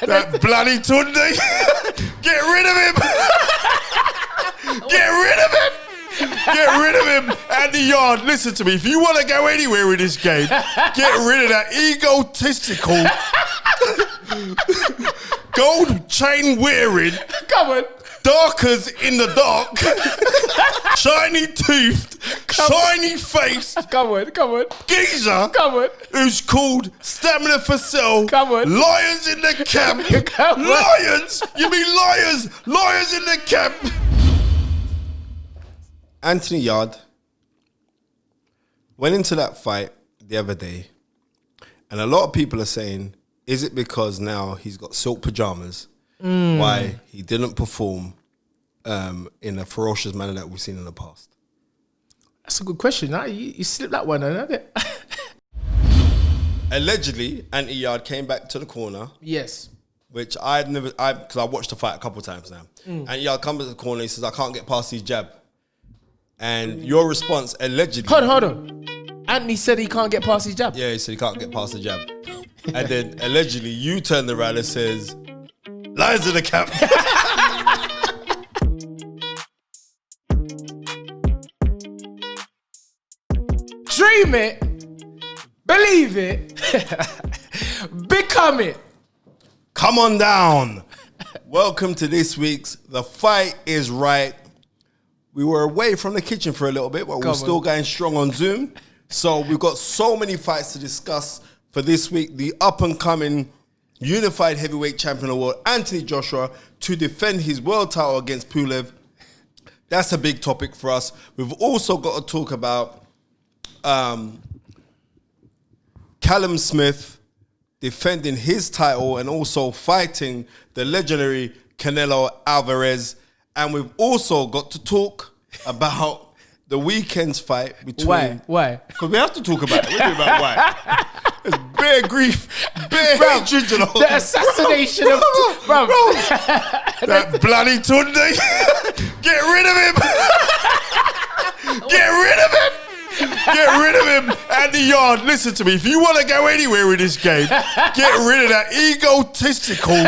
That bloody Tunde. Get rid of him. Get rid of him. Get rid of him. Anthony Yarde, listen to me. If you want to go anywhere in this game, get rid of that egotistical, gold chain wearing, Come on. darkers in the dark, shiny toothed, shiny faced, Come on. geezer Come on. who's called Stamina for Sale. Come on. Lions in the camp. Come on. Lions. You mean liars? Lions in the camp. Anthony Yarde went into that fight the other day, and a lot of people are saying, is it because now he's got silk pajamas why he didn't perform in a ferocious manner that we've seen in the past? That's a good question. You slipped that one, isn't it? Allegedly, Anthony Yarde came back to the corner. Yes. Which because I watched the fight a couple of times now. And Yarde comes to the corner, he says, I can't get past his jab. And your response, allegedly... Hold on. Anthony said he can't get past his jab. Yeah, he said he can't get past the jab. And then allegedly you turned around and says, lions in the camp. Dream it. Believe it. Become it. Come on down. Welcome to this week's The Fight Is Right. We were away from the kitchen for a little bit, but we're still going strong on Zoom. So we've got so many fights to discuss for this week. The up-and-coming unified heavyweight champion award, Anthony Joshua, to defend his world title against Pulev. That's a big topic for us. We've also got to talk about Callum Smith defending his title and also fighting the legendary Canelo Alvarez. And we've also got to talk about the weekend's fight between... Why? Because we have to talk about it. We're talking about why. There's bare grief, bare hatred. The assassination of... Bro. That bloody Tunde. Get rid of him. Get rid of him. Get rid of him. Anthony Yarde, listen to me. If you want to go anywhere in this game, get rid of that egotistical,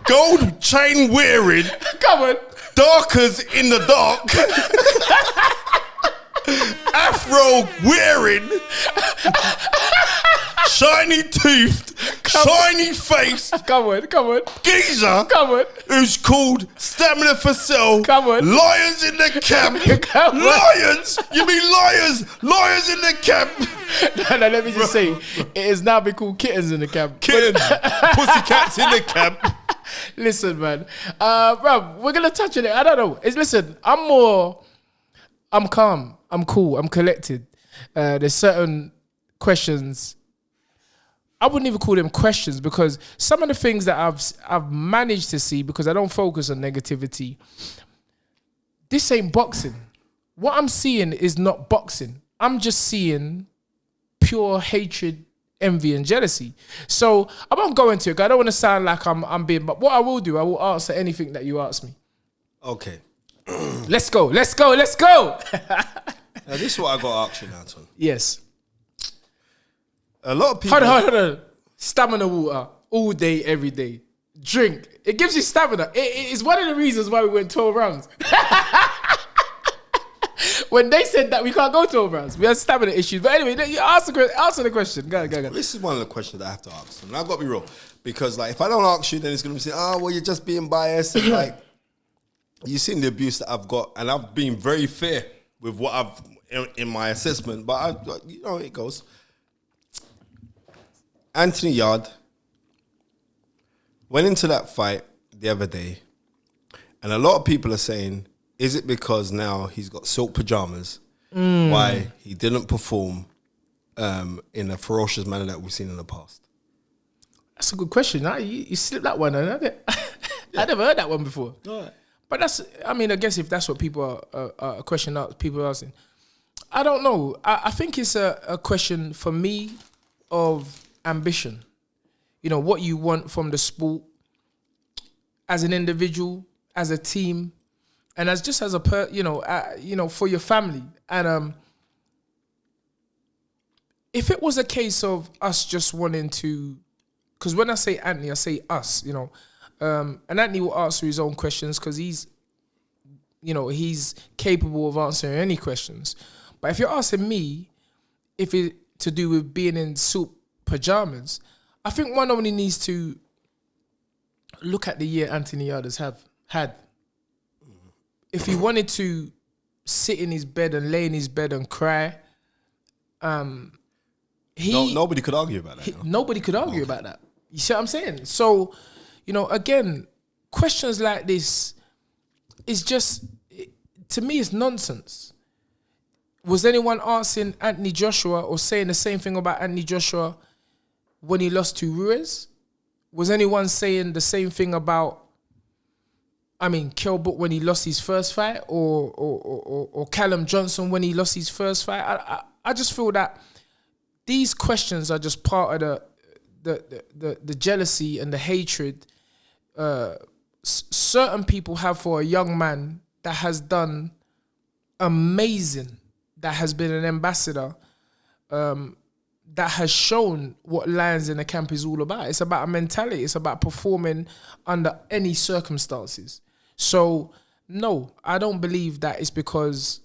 gold chain wearing, Come on. darkers in the dark, afro wearing, shiny toothed, shiny faced, Come on. geezer Come on. who's called Stamina for Sale. Come on. Lions in the camp. Come on. Lions. You mean liars? Liars in the camp. No, let me just say, it has now been called kittens in the camp. Kittens. Pussycats in the camp. Listen, man. Bro, we're going to touch on it. I don't know. Listen, I'm calm. I'm cool. I'm collected. There's certain questions. I wouldn't even call them questions because some of the things that I've managed to see, because I don't focus on negativity, this ain't boxing. What I'm seeing is not boxing. I'm just seeing pure hatred, envy, and jealousy. So I won't go into it. I don't want to sound like I'm being, but what I will do, I will answer anything that you ask me. Okay. Let's go. Now, this is what I got to ask you now, Tom. Yes. A lot of people... Hold on. Stamina water all day, every day. Drink. It gives you stamina. It's one of the reasons why we went 12 rounds. When they said that we can't go 12 rounds, we had stamina issues. But anyway, you answer the question. Go. This is one of the questions that I have to ask them. And I've got to be real. Because like, if I don't ask you, then it's going to be saying, oh, well, you're just being biased. And like, you've seen the abuse that I've got. And I've been very fair with what I've in my assessment. But, you know how it goes. Anthony Yarde went into that fight the other day, and a lot of people are saying, is it because now he's got silk pajamas why he didn't perform in a ferocious manner that we've seen in the past? That's a good question. You slipped that one, isn't it? I never heard that one before. Right. But I guess if that's what people are a question people are asking, I don't know. I think it's a question for me of ambition. You know, what you want from the sport as an individual, as a team, and as a for your family. And if it was a case of us just wanting to because when I say Anthony, I say us, you know. And Anthony will answer his own questions because he's capable of answering any questions. But if you're asking me if it to do with being in suit pajamas, I think one only needs to look at the year Anthony Yarde has had. If he wanted to sit in his bed and lay in his bed and cry, nobody could argue about that. Nobody could argue about that. You see what I'm saying? So, you know, again, questions like this is just, to me, it's nonsense. Was anyone asking Anthony Joshua or saying the same thing about Anthony Joshua when he lost to Ruiz? Was anyone saying the same thing about, Kell Brook when he lost his first fight, or Callum Johnson when he lost his first fight? I just feel that these questions are just part of the jealousy and the hatred certain people have for a young man that has done amazing, that has been an ambassador, that has shown what Lions in the Camp is all about. It's about a mentality. It's about performing under any circumstances. So, no, I don't believe that it's because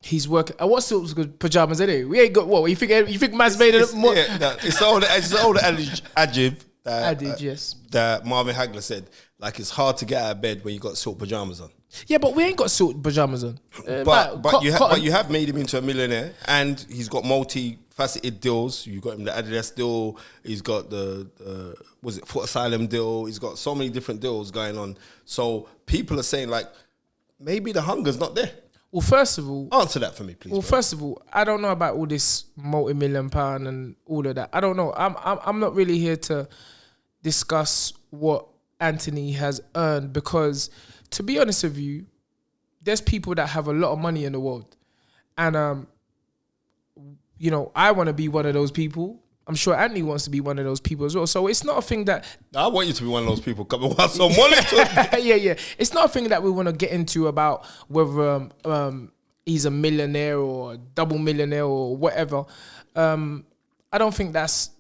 he's working. What sorts of pajamas anyway? We ain't got what? You think man's made it more? Yeah, it's the old adage that Marvin Hagler said. Like, it's hard to get out of bed when you got silk pajamas on. Yeah, but we ain't got silk pajamas on. But you have made him into a millionaire, and he's got multi-faceted deals. You got him the Adidas deal. He's got the Foot Asylum deal. He's got so many different deals going on. So people are saying, like, maybe the hunger's not there. Well, first of all, answer that for me, please. Well, first of all, I don't know about all this multi-million pound and all of that. I don't know. I'm not really here to discuss what Anthony has earned, because, to be honest with you, there's people that have a lot of money in the world, and I want to be one of those people. I'm sure Anthony wants to be one of those people as well. So it's not a thing that I want you to be one of those people. Come on, some money. Yeah. It's not a thing that we want to get into about whether he's a millionaire or a double millionaire or whatever. I don't think that's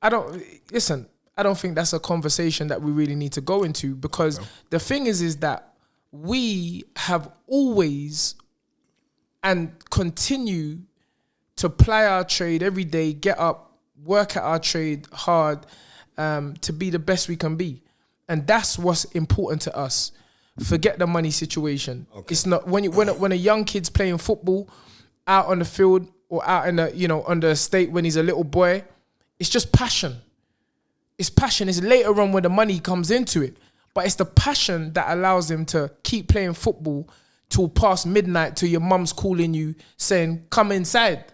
a conversation that we really need to go into, because the thing is that we have always and continue to ply our trade every day, get up, work at our trade hard, to be the best we can be. And that's what's important to us. Forget the money situation. Okay. It's not when a young kid's playing football out on the field or out in the, on the estate when he's a little boy, it's just passion. It's passion. It's later on when the money comes into it. But it's the passion that allows him to keep playing football till past midnight, till your mum's calling you saying, come inside.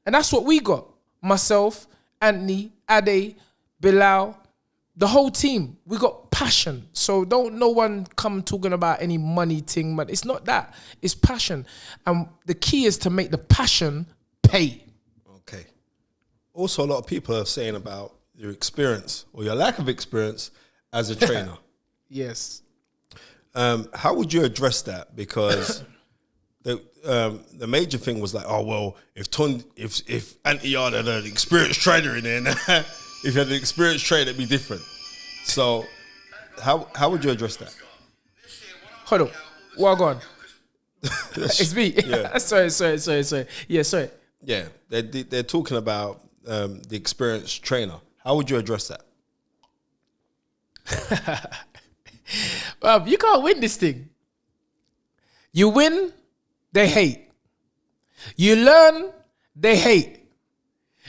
And that's what we got. Myself, Anthony, Ade, Bilal, the whole team. We got passion. So don't no one come talking about any money thing, but it's not that. It's passion. And the key is to make the passion pay. Okay. Also, a lot of people are saying about your experience or your lack of experience as a trainer. Yes. How would you address that? Because the major thing was like, oh well, if Anthony Yarde had an experienced trainer in there, if you had an experienced trainer, it'd be different. So, how would you address that? Hold on, walk on. It's me. Yeah. sorry. Yeah, sorry. Yeah, they're talking about the experienced trainer. How would you address that? Well, you can't win this thing. You win, they hate. You learn, they hate.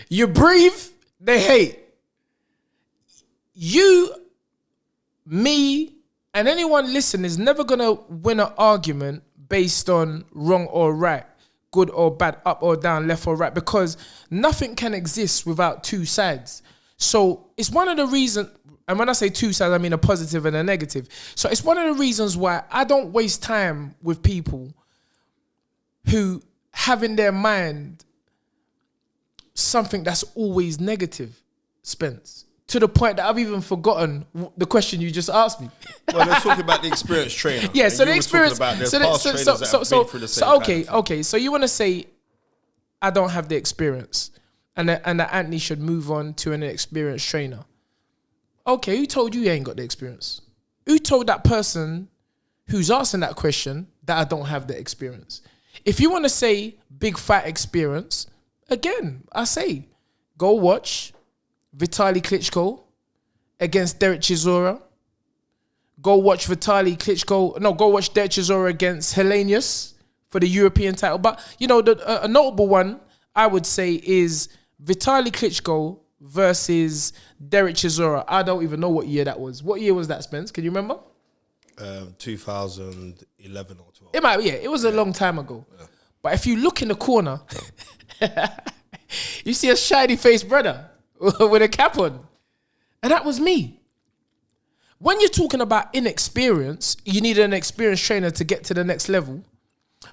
You breathe, they hate. You, me, and anyone listening is never going to win an argument based on wrong or right, good or bad, up or down, left or right, because nothing can exist without two sides. So it's one of the reasons, and when I say two sides, I mean a positive and a negative. So it's one of the reasons why I don't waste time with people who have in their mind something that's always negative, Spence. To the point that I've even forgotten the question you just asked me. Well, let's talk about the experienced trainer. Yeah, so the experience. Okay. So you want to say I don't have the experience, and that Anthony should move on to an experienced trainer. Okay, who told you ain't got the experience? Who told that person who's asking that question that I don't have the experience? If you want to say big fight experience, again, I say, go watch Vitaly Klitschko against Derek Chisora. Go watch Derek Chisora against Helenius for the European title. But, a notable one, I would say, is Vitaly Klitschko versus Derek Chisora. I don't even know what year that was. What year was that, Spence? Can you remember? 2011 or 12. It might be, yeah. It was a long time ago. Yeah. But if you look in the corner, you see a shiny-faced brother with a cap on. And that was me. When you're talking about inexperience, you need an experienced trainer to get to the next level.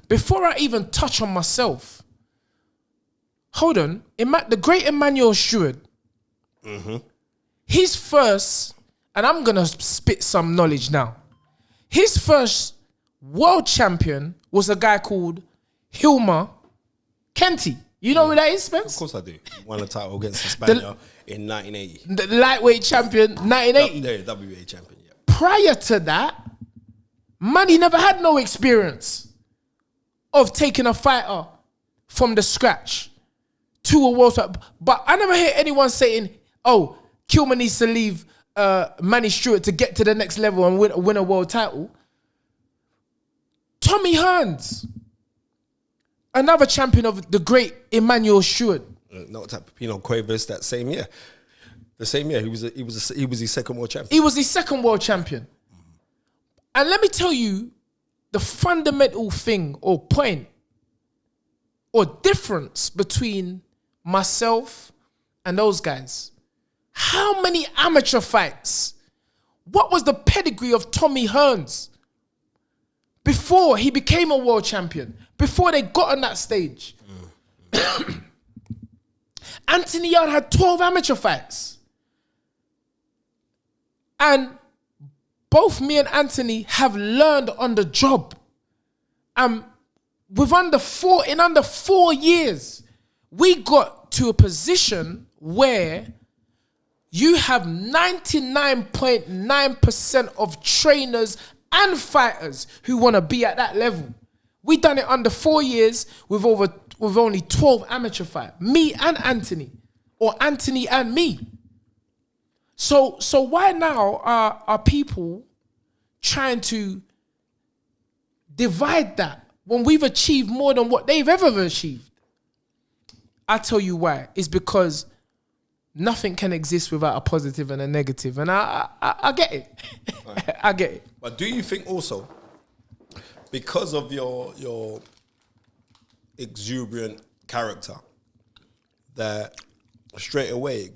Before I even touch on myself, hold on, the great Emmanuel Stewart, his first, and I'm going to spit some knowledge now. His first world champion was a guy called Hilma Kenty. You know who that is, Spence? Of course I do. He won a title against the Spaniard in 1980. The lightweight champion, 1980. The WBA champion, yeah. Prior to that, man, he never had no experience of taking a fighter from the scratch to a world title. But I never hear anyone saying, oh, Kilman needs to leave Manny Stewart to get to the next level and win a world title. Tommy Hearns, another champion of the great Emmanuel Stewart. Not Pino Cuevas that same year. The same year, he was his second world champion. He was his second world champion. And let me tell you the fundamental thing or point or difference between myself and those guys. How many amateur fights? What was the pedigree of Tommy Hearns before he became a world champion? Before they got on that stage? Anthony Yarde had 12 amateur fights. And both me and Anthony have learned on the job. In under 4 years, we got to a position where you have 99.9% of trainers and fighters who want to be at that level. We done it under 4 years with only 12 amateur fights. Me and Anthony, or Anthony and me. So why now are people trying to divide that when we've achieved more than what they've ever achieved? I tell you why. It's because nothing can exist without a positive and a negative. And I get it. Right. I get it. But do you think also, because of your exuberant character, that straight away it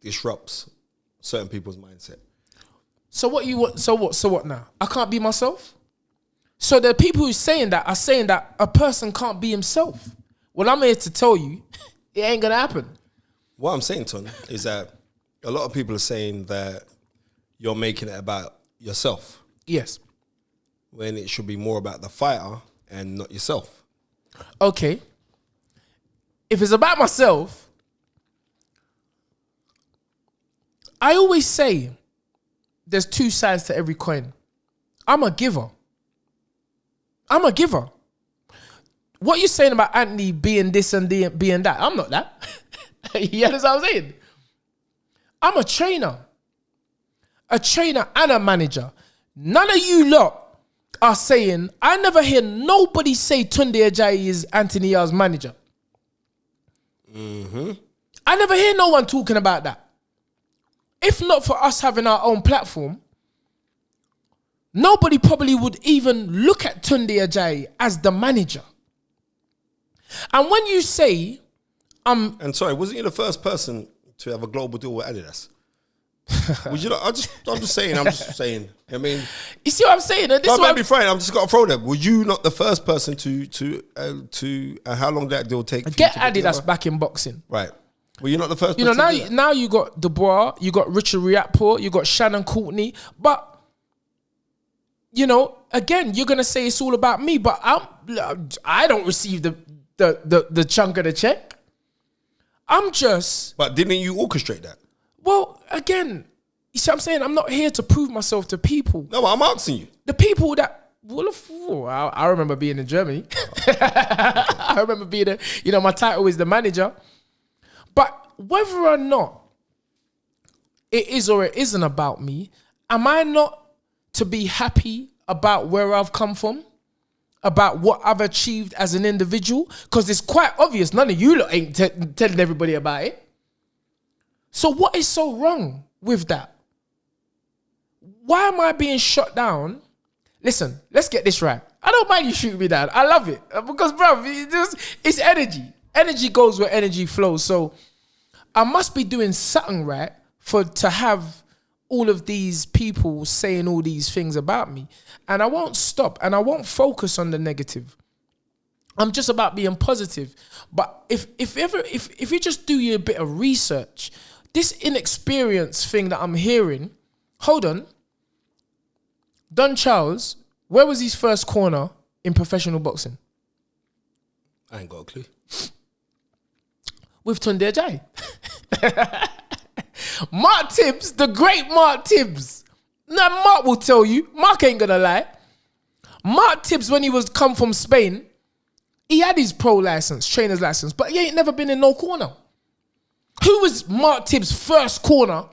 disrupts certain people's mindset? So what now? I can't be myself? So the people who are saying that a person can't be himself. Well, I'm here to tell you, it ain't gonna happen. What I'm saying, Ton, is that a lot of people are saying that you're making it about yourself. Yes. When it should be more about the fighter and not yourself. Okay. If it's about myself, I always say there's two sides to every coin. I'm a giver. What you're saying about Anthony being this and being that, I'm not that. You understand what I'm saying? I'm a trainer and a manager. None of you lot are saying, I never hear nobody say Tunde Ajayi is Anthony Yarde's manager. I never hear no one talking about that. If not for us having our own platform, nobody probably would even look at Tunde Ajayi as the manager. And when you say, and sorry, wasn't you the first person to have a global deal with Adidas? Would you not? I'm just saying. I mean, you see what I'm saying? This might be fine. I'm just got to throw them. Were you not the first person to how long did that deal take? Get Adidas back in boxing, right? Were you not the first? Now you got Dubois, you got Richard Riatport, you got Shannon Courtney, but again, you're gonna say it's all about me, but I don't receive the chunk of the check. But didn't you orchestrate that? Well, again, you see what I'm saying? I'm not here to prove myself to people. No, I'm asking you. The people that, I remember being in Germany. I remember being, my title is the manager. But whether or not it is or it isn't about me, am I not to be happy about where I've come from? About what I've achieved as an individual? Because it's quite obvious none of you lot ain't telling everybody about it. So what is so wrong with that? Why am I being shot down? Listen, let's get this right. I don't mind you shooting me down. I love it. Because, bro, it's energy. Energy goes where energy flows. So I must be doing something right to have all of these people saying all these things about me. And I won't stop and I won't focus on the negative. I'm just about being positive. But if you just do your bit of research, this inexperience thing that I'm hearing, hold on. Don Charles, where was his first corner in professional boxing? I ain't got a clue. With Tunde Ajayi. Mark Tibbs, the great Mark Tibbs. Now, Mark will tell you. Mark ain't gonna lie. Mark Tibbs, when he was come from Spain, he had his pro license, trainer's license, but he ain't never been in no corner. Who was Mark Tibbs' first corner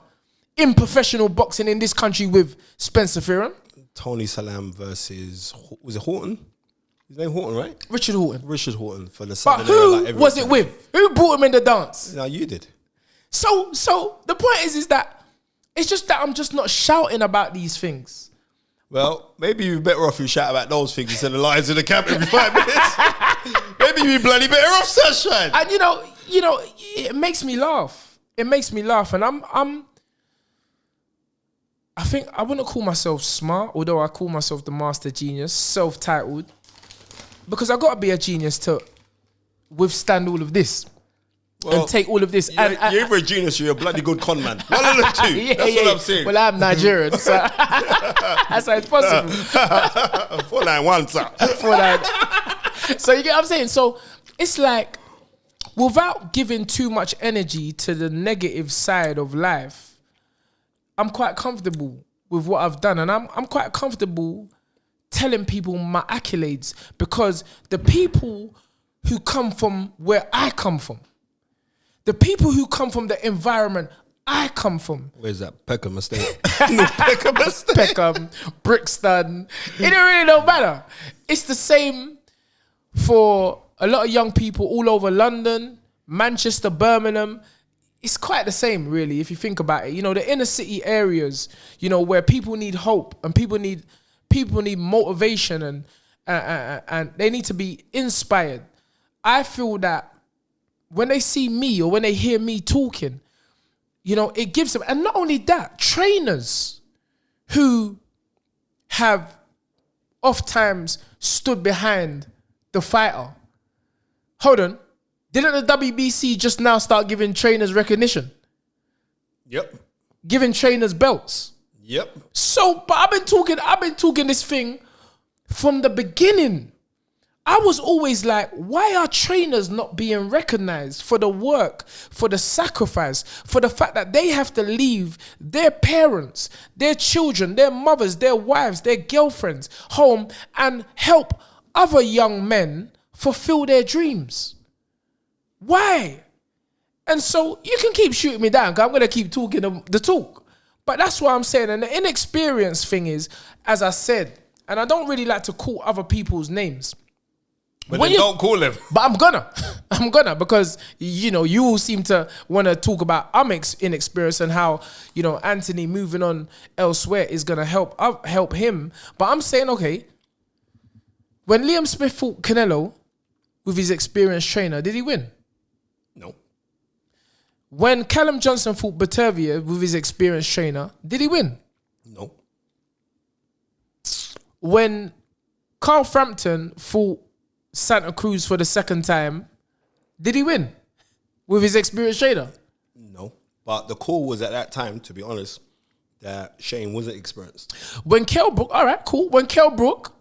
in professional boxing in this country with Spencer Fearon? Tony Salam versus, was it Horton? His name Horton, right? Richard Horton. Richard Horton for the But who was it with? Who brought him in the dance? No, you did. So the point is that it's just that I'm just not shouting about these things. Well, maybe you're better off you shout about those things instead of lions in the camp every 5 minutes. Maybe you'd be bloody better off, Sunshine. And you know, it makes me laugh. It makes me laugh, and I think I wouldn't call myself smart, although I call myself the master genius, self-titled, because I got to be a genius to withstand all of this. Well, and take all of this. You're either a genius or you're a bloody good con man. One of the two. That's what I'm saying. Well, I'm Nigerian, so that's how it's possible. 491, sir. 491. So you get what I'm saying? So it's like, without giving too much energy to the negative side of life, I'm quite comfortable with what I've done. And I'm quite comfortable telling people my accolades, because the people who come from where I come from, the people who come from the environment I come from. Where's that? Peckham Estate. Peckham Estate. Peckham, Brixton. It really don't matter. It's the same for a lot of young people all over London, Manchester, Birmingham. It's quite the same, really, if you think about it. You know, the inner city areas, you know, where people need hope and people need motivation and they need to be inspired. I feel that when they see me or when they hear me talking, you know, it gives them, and not only that, trainers who have oft times stood behind the fighter. Hold on. Didn't the WBC just now start giving trainers recognition? Yep. Giving trainers belts? Yep. So, but I've been talking this thing from the beginning. I was always like, why are trainers not being recognized for the work, for the sacrifice, for the fact that they have to leave their parents, their children, their mothers, their wives, their girlfriends home and help other young men fulfill their dreams? Why? And so you can keep shooting me down because I'm going to keep talking the talk. But that's what I'm saying. And the inexperienced thing is, as I said, and I don't really like to call other people's names. But then don't call them. But I'm gonna, because, you know, you all seem to want to talk about inexperience and how, you know, Anthony moving on elsewhere is going to help him. But I'm saying, okay, when Liam Smith fought Canelo with his experienced trainer, did he win? No. When Callum Johnson fought Batavia with his experienced trainer, did he win? No. When Carl Frampton fought Santa Cruz for the second time, did he win with his experienced trainer? No. But the call was at that time, to be honest, that Shane wasn't experienced. When Kell Brook, all right, cool. When Kell Brook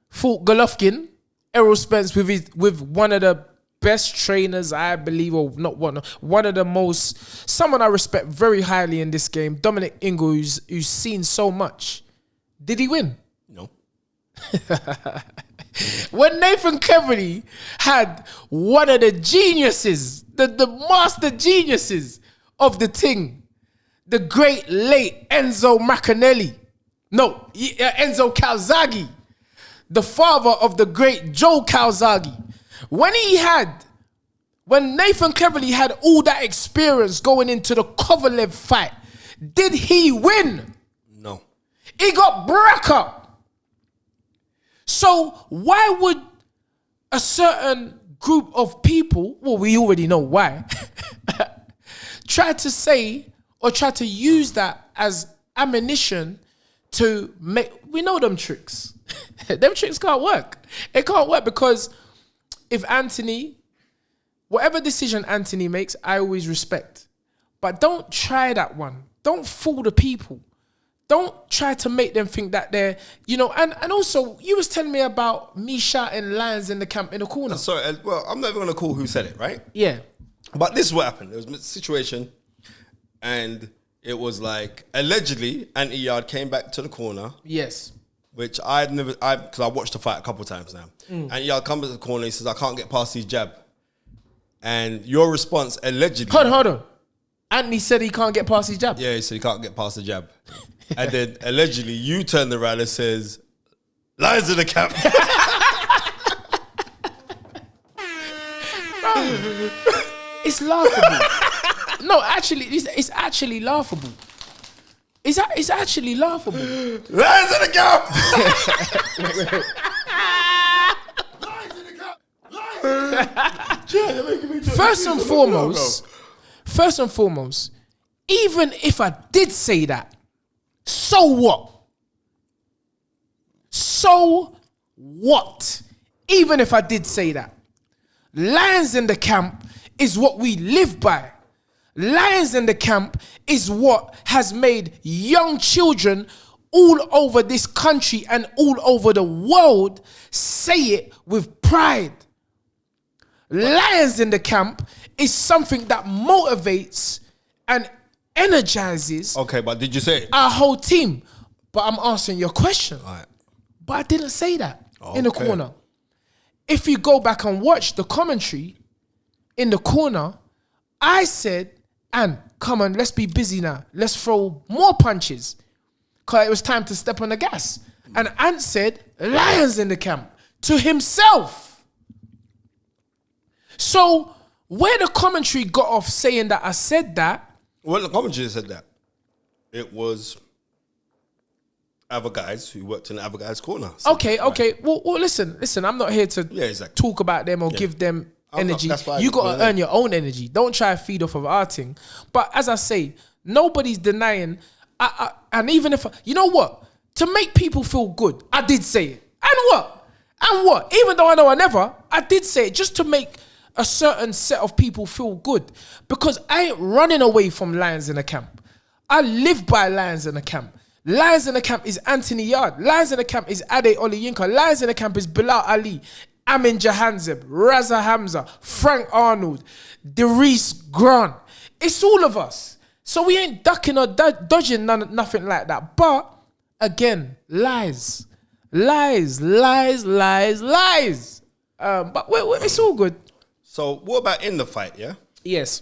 fought Golovkin, Errol Spence with one of the best trainers, I believe, or not one of the most, someone I respect very highly in this game, Dominic Ingle, who's seen so much. Did he win? No. When Nathan Cleverly had one of the geniuses, the master geniuses of the thing, the great late Enzo Maccanelli, Enzo Calzaghe, the father of the great Joe Calzaghe, when Nathan Cleverly had all that experience going into the Kovalev fight, did he win? No. He got broke up. So why would a certain group of people, well, we already know why, try to say or try to use that as ammunition to make, we know them tricks. Them tricks can't work. It can't work because if Anthony, whatever decision Anthony makes, I always respect. But don't try that one. Don't fool the people. Don't try to make them think that they're, and also, you was telling me about me shouting lines in the camp in the corner. Sorry, well, I'm not even going to call who said it, right? Yeah. But this is what happened. There was a situation, and it was like, allegedly, Anthony Yarde came back to the corner. Yes. Which because I watched the fight a couple of times now. And Yarde comes to the corner, he says, I can't get past his jab. And your response, allegedly... Hold on. Anthony said he can't get past his jab. Yeah, he said he can't get past the jab. And then allegedly you turned around and says, lines in the camp. It's laughable. No, actually, it's actually laughable. It's actually laughable. Lines in the camp. Lines in the camp. Lines in the camp. First and foremost, even if I did say that, so what? So what? Even if I did say that. Lions in the camp is what we live by. Lions in the camp is what has made young children all over this country and all over the world say it with pride. Lions in the camp is something that motivates and energizes. Okay, but did you say it? Our whole team. But I'm answering your question. All right. But I didn't say that in the corner. If you go back and watch the commentary in the corner, I said, "And come on, let's be busy now. Let's throw more punches." Because it was time to step on the gas. And Ant said, "Lions in the camp," to himself. So where the commentary got off saying that I said that. Well, the commentary said that. It was other guys who worked in the other guy's corner. So Okay. Well, listen. I'm not here to talk about them or give them energy. You got to earn your own energy. Don't try to feed off of our thing. But as I say, nobody's denying. And even if, you know what? To make people feel good, I did say it. And what? Even though I know I did say it just to make a certain set of people feel good. Because I ain't running away from Lions in the camp. I live by Lions in the camp. Lions in the camp is Anthony Yarde. Lions in the camp is Ade Oliyinka. Lions in the camp is Bilal Ali, Amin Jahanzeb, Raza Hamza, Frank Arnold, Derice Grant. It's all of us. So we ain't ducking or dodging nothing like that. But again, lies. But it's all good. So what about in the fight, yeah? Yes.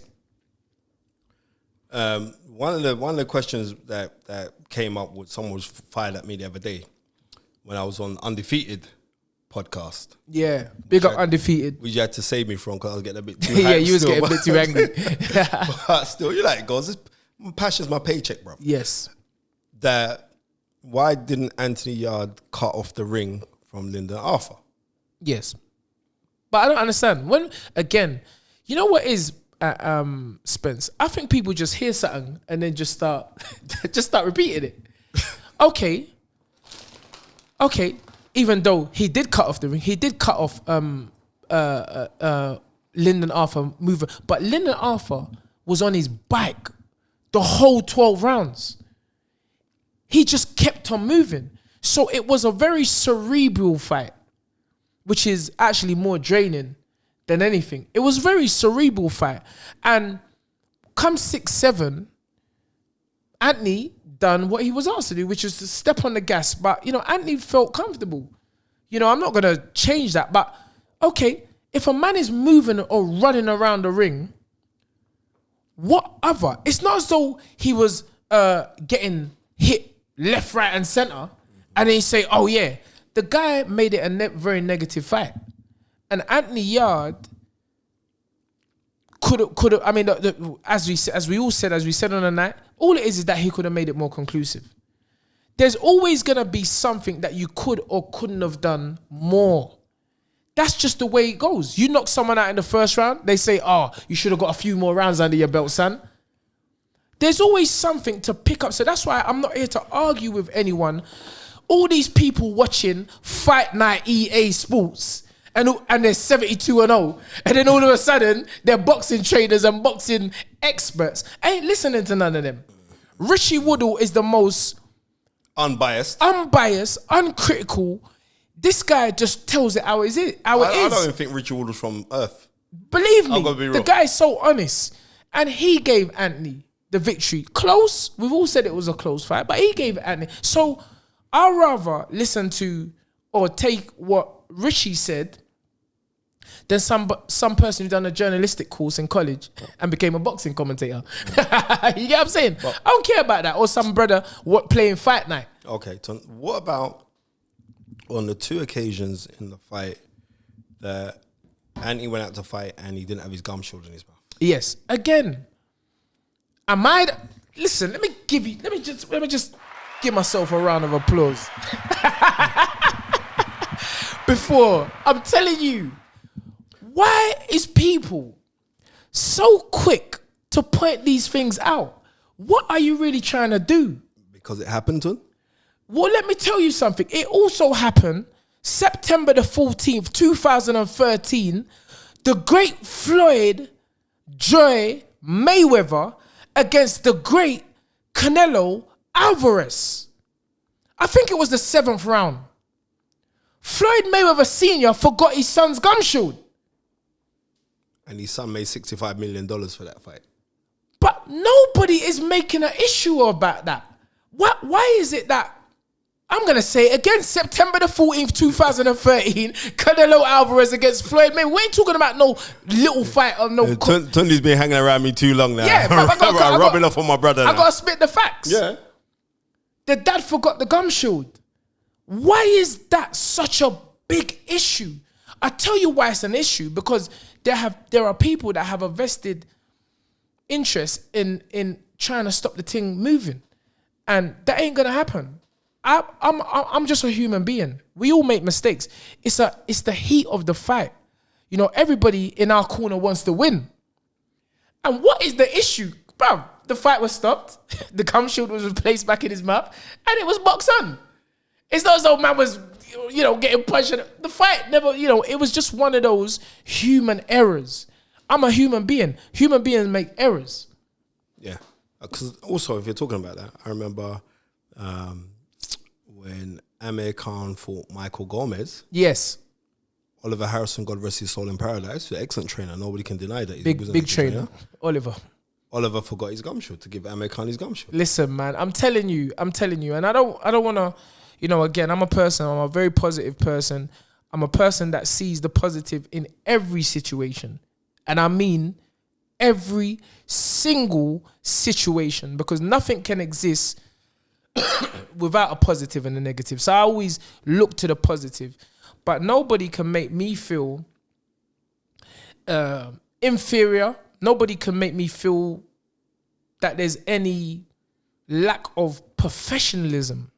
One of the questions that came up with someone was fired at me the other day when I was on Undefeated podcast. Yeah, big up Undefeated. Which you had to save me from because I was getting a bit too hyped. Yeah, you was getting a bit too angry. But still, you're like, guys, this passion's my paycheck, bro. Yes. Why didn't Anthony Yarde cut off the ring from Lyndon Arthur? Yes. But I don't understand. When, again, you know what is... Spence, I think people just hear something and then just start repeating it. Okay. Even though he did cut off the ring, he did cut off Lyndon Arthur moving, but Lyndon Arthur was on his bike the whole 12 rounds. He just kept on moving. So it was a very cerebral fight, which is actually more draining than anything. It was a very cerebral fight. And come 6-7, Anthony done what he was asked to do, which is to step on the gas. But, you know, Anthony felt comfortable. You know, I'm not going to change that. But, okay, if a man is moving or running around the ring, what other? It's not as though he was getting hit left, right, and center, and then you say, oh, yeah. The guy made it a very negative fight. And Anthony Yarde could have. I mean, as we said on the night, all it is that he could have made it more conclusive. There's always gonna be something that you could or couldn't have done more. That's just the way it goes. You knock someone out in the first round, they say, "Oh, you should have got a few more rounds under your belt, son." There's always something to pick up. So that's why I'm not here to argue with anyone. All these people watching Fight Night EA Sports and they're 72-0, and then all of a sudden they're boxing traders and boxing experts. I ain't listening to none of them. Richie Woodall is the most unbiased, uncritical. This guy just tells it how it is. I don't even think Richie Woodall's from Earth. Believe me, the guy is so honest, and he gave Anthony the victory. Close. We've all said it was a close fight, but he gave it Anthony. So I'd rather listen to or take what Richie said than some person who done a journalistic course in college and became a boxing commentator. You get what I'm saying? I don't care about that. Or some brother playing Fight Night. Okay, what about on the 2 occasions in the fight that Anthony went out to fight and he didn't have his gum shield in his mouth? Yes. Again, listen, let me just give myself a round of applause. Before, I'm telling you, why is people so quick to point these things out? What are you really trying to do? Because it happened to him? Well, let me tell you something. It also happened September the 14th, 2013. The great Floyd Joy Mayweather against the great Canelo Alvarez. I think it was the 7th round. Floyd Mayweather Sr. forgot his son's gum shield. And his son made $65 million for that fight. But nobody is making an issue about that. Why is it that, I'm going to say it again, September the 14th, 2013, Canelo Alvarez against Floyd Mayweather. We ain't talking about no little fight or no... Tunde's been hanging around me too long now. Yeah, I'm rubbing off on my brother now. I got to spit the facts. Yeah. The dad forgot the gum shield. Why is that such a big issue? I tell you why it's an issue, because there are people that have a vested interest in trying to stop the thing moving, and that ain't gonna happen. I'm just a human being. We all make mistakes. It's the heat of the fight. You know, everybody in our corner wants to win. And what is the issue, bro? The fight was stopped. The gum shield was replaced back in his mouth, and it was box on. It's not as though man was, you know, getting punched. The fight never, you know, it was just one of those human errors. I'm a human being. Human beings make errors. Yeah. Because also, if you're talking about that, I remember when Amir Khan fought Michael Gomez. Yes. Oliver Harrison, God rest his soul in paradise, an excellent trainer. Nobody can deny that. Big trainer. Oliver forgot his gum shield to give Amir Khan his gum shield. Listen, man, I'm telling you, and I don't want to, you know, again, I'm a very positive person. I'm a person that sees the positive in every situation. And I mean every single situation, because nothing can exist without a positive and a negative. So I always look to the positive. But nobody can make me feel inferior. Nobody can make me feel that there's any lack of professionalism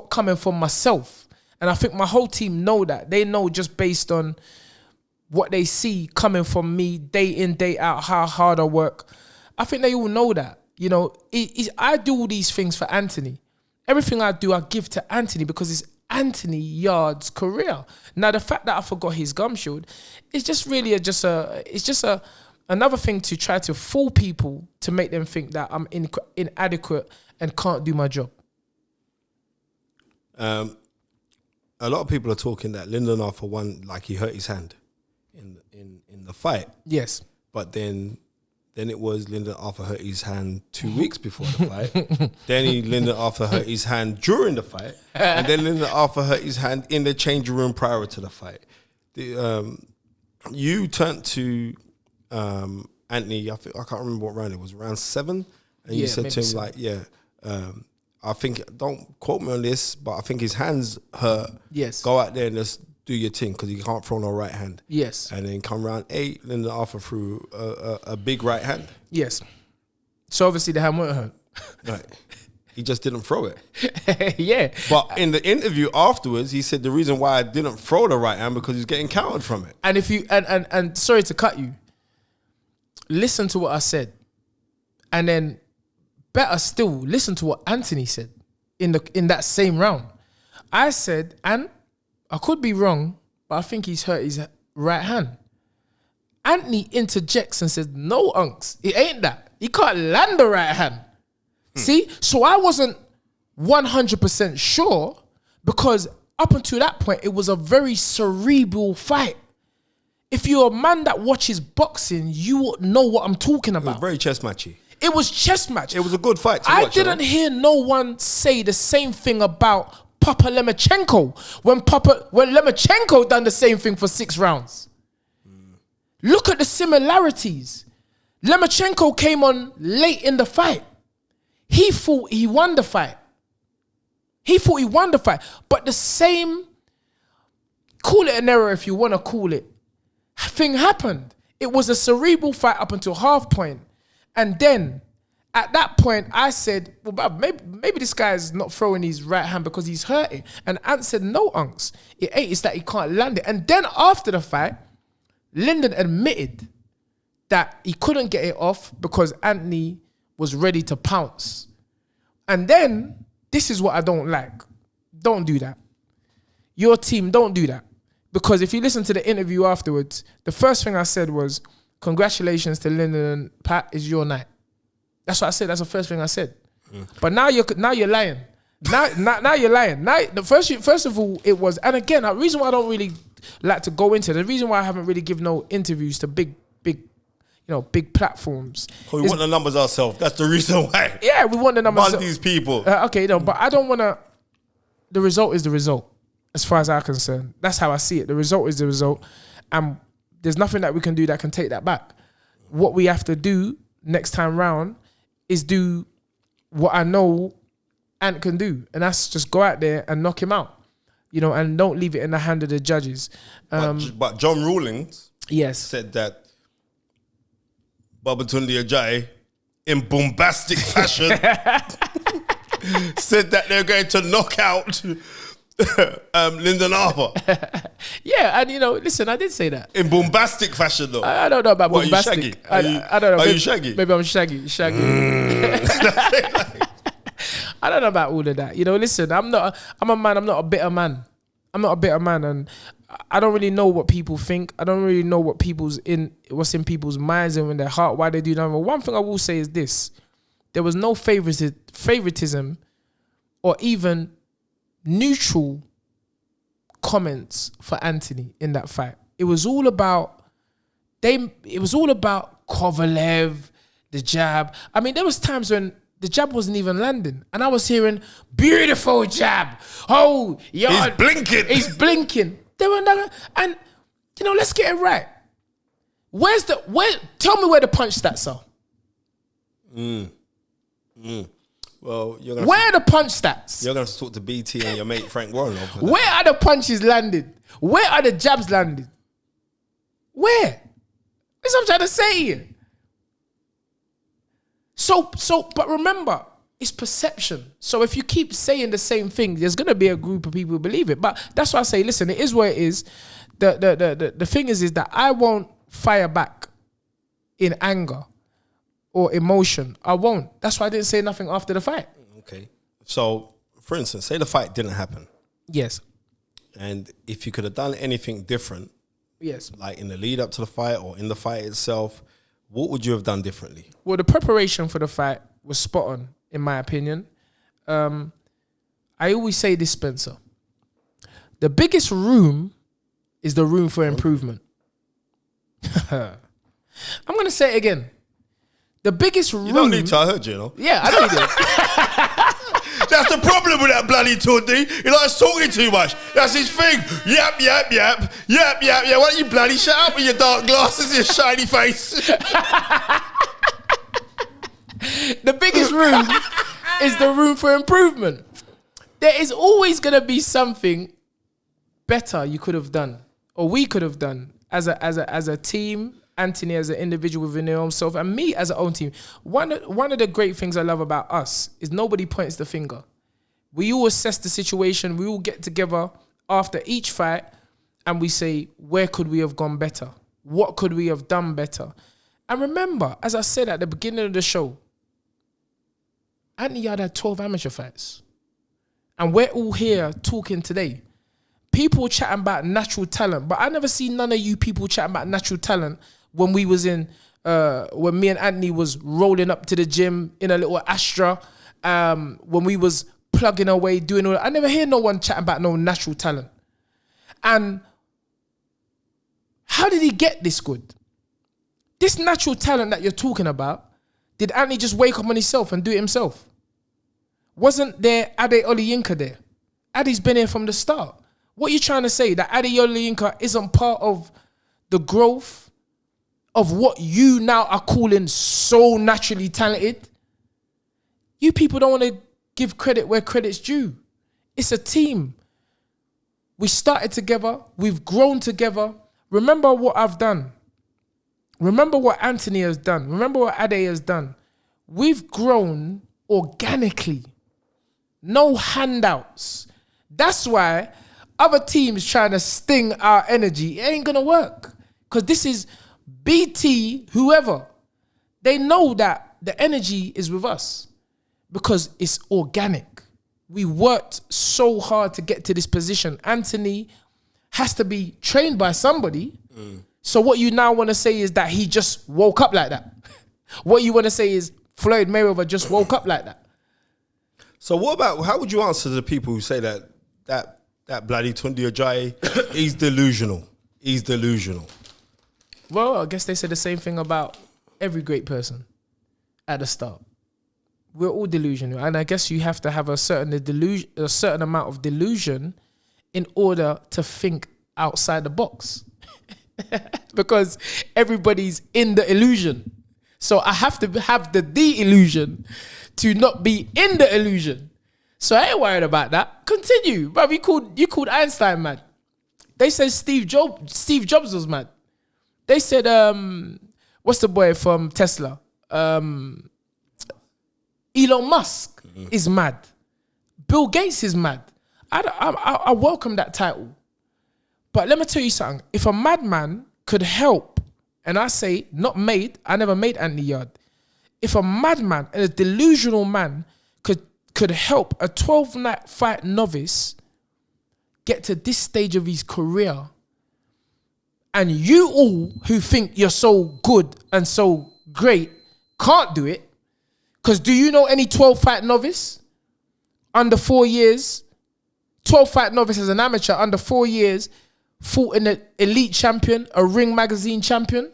coming from myself. And I think my whole team know that. They know just based on what they see coming from me day in, day out, how hard I work. I think they all know that. You know, I do all these things for Anthony. Everything I do, I give to Anthony because it's Anthony Yarde's career. Now, the fact that I forgot his gum shield is just really another thing to try to fool people to make them think that I'm inadequate and can't do my job. A lot of people are talking that Lyndon Arthur won like he hurt his hand in the fight. Yes. But then it was Lyndon Arthur hurt his hand 2 weeks before the fight. Then Lyndon Arthur hurt his hand during the fight. And then Lyndon Arthur hurt his hand in the changing room prior to the fight. You turned to Anthony, I can't remember what round it was, round 7? And you said to him, I think, don't quote me on this, but I think his hands hurt. Yes. Go out there and just do your thing because you can't throw no right hand. Yes. And then come round 8, Lyndon Arthur threw a big right hand. Yes. So obviously the hand won't hurt. Right. He just didn't throw it. Yeah. But in the interview afterwards, he said the reason why I didn't throw the right hand because he's getting countered from it. And if you and sorry to cut you, listen to what I said. And then better still, listen to what Anthony said in that same round. I said, and I could be wrong, but I think he's hurt his right hand. Anthony interjects and says, no, unks, it ain't that. He can't land the right hand. See? So I wasn't 100% sure because up until that point, it was a very cerebral fight. If you're a man that watches boxing, you know what I'm talking about. It was very chess matchy. It was chess match. It was a good fight to watch. I didn't hear no one say the same thing about Papa Lemachenko when Lemachenko done the same thing for 6 rounds. Look at the similarities. Lemachenko came on late in the fight. He thought he won the fight. But the same, call it an error if you want to call it, thing happened. It was a cerebral fight up until half point. And then at that point, I said, well, maybe this guy's not throwing his right hand because he's hurting. And Ant said, no, unks. It ain't. It's that he can't land it. And then after the fight, Lyndon admitted that he couldn't get it off because Anthony was ready to pounce. And then, this is what I don't like. Don't do that. Your team, don't do that. Because if you listen to the interview afterwards, the first thing I said was, congratulations to Lyndon and Pat, it's your night. That's what I said. That's the first thing I said. But now you're lying. Now you're lying. Now first of all, it was, and again, the reason why I don't really like to go into the reason why I haven't really given no interviews to big platforms. We want the numbers ourselves. That's the reason why. Yeah, we want the numbers. Run these people. Okay, no, but I don't want to. The result is the result, as far as I'm concerned. That's how I see it. The result is the result, and there's nothing that we can do that can take that back. What we have to do next time round is do what I know Ant can do, and that's just go out there and knock him out, and don't leave it in the hand of the judges. But John Rawlings, said that Tunde Ajayi, in bombastic fashion, said that they're going to knock out Lyndon Arthur. Yeah, and listen, I did say that. In bombastic fashion, though. I don't know about bombastic. Are you shaggy? I don't know. Are you shaggy? Maybe I'm shaggy. I don't know about all of that. Listen, I'm a man, I'm not a bitter man. And I don't really know what people think. I don't really know what's in people's minds and in their heart, why they do that. But one thing I will say is this. There was no favoritism or even neutral comments for Anthony in that fight. It was all about Kovalev, the jab. I mean, there was times when the jab wasn't even landing, and I was hearing beautiful jab. Oh, Yarde, he's blinking. There were another, and let's get it right. Tell me where the punch stats are. Well, where are the punch stats? You're going to talk to BT and your mate Frank Warren. Where are the punches landed? Where are the jabs landed? Where? That's what I'm trying to say here. But remember, it's perception. So if you keep saying the same thing, there's going to be a group of people who believe it. But that's why I say, listen, it is what it is. The thing is that I won't fire back in anger or emotion. I won't. That's why I didn't say nothing after the fight. Okay. So, for instance, say the fight didn't happen. Yes. And if you could have done anything different, yes, like in the lead up to the fight or in the fight itself, what would you have done differently? Well, the preparation for the fight was spot on, in my opinion. I always say this, Spencer. The biggest room is the room for improvement. I'm going to say it again. The biggest room... You don't need to, I heard you know. Yeah, I know you did. That's the problem with that bloody Tunde. He likes talking too much. That's his thing. Yap. Why don't you bloody shut up with your dark glasses and your shiny face? The biggest room is the room for improvement. There is always going to be something better you could have done, or we could have done as a team, Anthony as an individual within their own self, and me as an own team. One of the great things I love about us is nobody points the finger. We all assess the situation. We all get together after each fight and we say, where could we have gone better? What could we have done better? And remember, as I said at the beginning of the show, Anthony Yarde had 12 amateur fights. And we're all here talking today. People chatting about natural talent, but I never see none of you people chatting about natural talent when we was in, when me and Anthony was rolling up to the gym in a little Astra, when we was plugging away, doing all that. I never hear no one chatting about no natural talent. And how did he get this good? This natural talent that you're talking about, did Anthony just wake up on himself and do it himself? Wasn't there Ade Oliyinka there? Ade's been here from the start. What are you trying to say? That Ade Oliyinka isn't part of the growth of what you now are calling so naturally talented? You people don't want to give credit where credit's due. It's a team. We started together. We've grown together. Remember what I've done. Remember what Anthony has done. Remember what Ade has done. We've grown organically. No handouts. That's why other teams trying to sting our energy, it ain't going to work. Because this is BT, whoever. They know that the energy is with us because it's organic. We worked so hard to get to this position. Anthony has to be trained by somebody. So what you now want to say is that he just woke up like that. What you want to say is Floyd Mayweather just woke up like that. So what about, how would you answer the people who say that bloody Tunde Ajayi, he's delusional. He's delusional. Well, I guess they say the same thing about every great person at the start. We're all delusional. And I guess you have to have a certain amount of delusion in order to think outside the box. Because everybody's in the illusion. So I have to have the de-illusion to not be in the illusion. So I ain't worried about that. Continue. Bro, you called Einstein mad. They said Steve Jobs was mad. They said, what's the boy from Tesla? Elon Musk is mad. Bill Gates is mad. I welcome that title. But let me tell you something. If a madman could help, and I say not made, I never made Anthony Yarde. If a madman and a delusional man could help a 12-night fight novice get to this stage of his career, and you all who think you're so good and so great can't do it, because do you know any 12-fight novice under 4 years, 12-fight novice as an amateur under 4 years, fought in an elite champion, a Ring Magazine champion,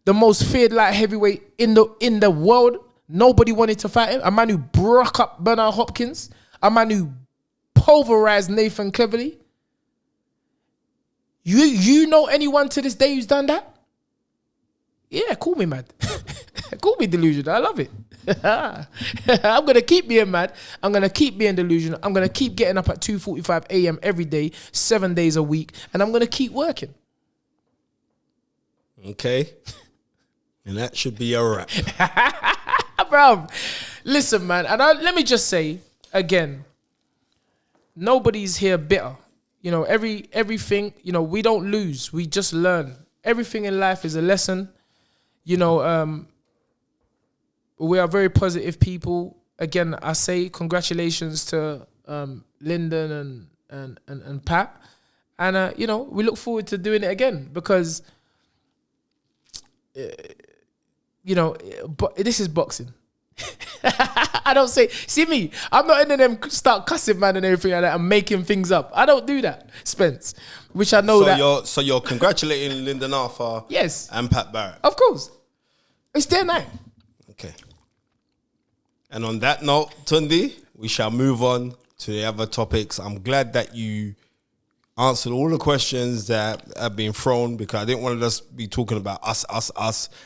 the most feared light heavyweight in the world? Nobody wanted to fight him. A man who broke up Bernard Hopkins. A man who pulverized Nathan Cleverly. You know anyone to this day who's done that? Yeah, call me mad. Call me delusional. I love it. I'm going to keep being mad. I'm going to keep being delusional. I'm going to keep getting up at 2:45 a.m. every day, 7 days a week. And I'm going to keep working. Okay. And that should be a wrap. Bro, listen, man. And let me just say, again, nobody's here bitter. You know, everything, you know, we don't lose. We just learn. Everything in life is a lesson. You know, we are very positive people. Again, I say congratulations to Lyndon and Pat. And, you know, we look forward to doing it again because, you know, but this is boxing. I don't say. See me, I'm not into them start cussing man and everything like that and making things up. I don't do that, Spence. Which I know So you're congratulating Lyndon Arthur. Yes. And Pat Barrett. Of course. It's their night. Okay. And on that note, Tunde, we shall move on to the other topics. I'm glad that you answered all the questions that have been thrown, because I didn't want to just be talking about us.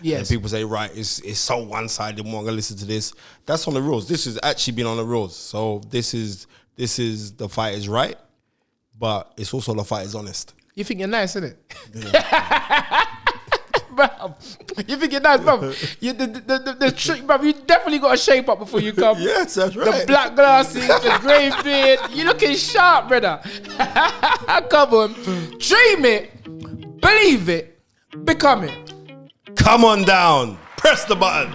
Yes. And people say, right, it's so one-sided, I'm not going to listen to this. That's on the rules. This has actually been on the rules. So this is the fight is right, but it's also the fight is honest. You think you're nice, innit? Yeah. Bro, you think you're nice, bro? Bro, you definitely got to shape up before you come. Yes, that's right. The black glasses, the grey beard. You looking sharp, brother. Come on. Dream it. Believe it. Become it. Come on down. Press the button.